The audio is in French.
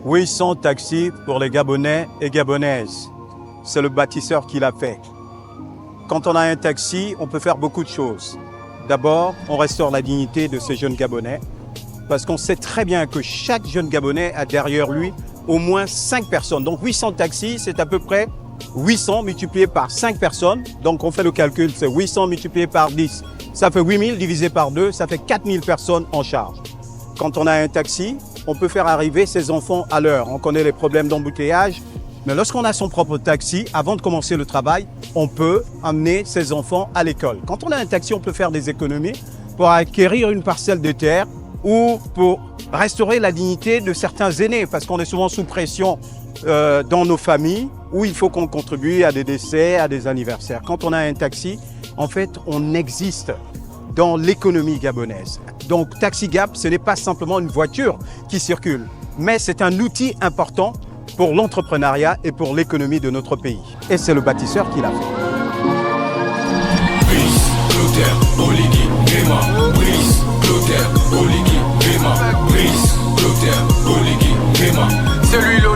800 taxis pour les Gabonais et Gabonaises. C'est le bâtisseur qui l'a fait. Quand on a un taxi, on peut faire beaucoup de choses. D'abord, on restaure la dignité de ces jeunes Gabonais parce qu'on sait très bien que chaque jeune Gabonais a derrière lui au moins 5 personnes. Donc 800 taxis, c'est à peu près 800 multiplié par 5 personnes. Donc on fait le calcul, c'est 800 multiplié par 10. Ça fait 8000 divisé par 2, ça fait 4000 personnes en charge. Quand on a un taxi, on peut faire arriver ses enfants à l'heure. On connaît les problèmes d'embouteillage. Mais lorsqu'on a son propre taxi, avant de commencer le travail, on peut amener ses enfants à l'école. Quand on a un taxi, on peut faire des économies pour acquérir une parcelle de terre ou pour restaurer la dignité de certains aînés, parce qu'on est souvent sous pression dans nos familles où il faut qu'on contribue à des décès, à des anniversaires. Quand on a un taxi, en fait, on existe dans l'économie gabonaise. Donc, Taxi Gab, ce n'est pas simplement une voiture qui circule, mais c'est un outil important pour l'entrepreneuriat et pour l'économie de notre pays. Et c'est le bâtisseur qui l'a fait. Brice, Clotaire, Oligui, Gréma. Brice, Clotaire, Oligui, Gréma. Brice, Clotaire, Oligui, Gréma. Celui-là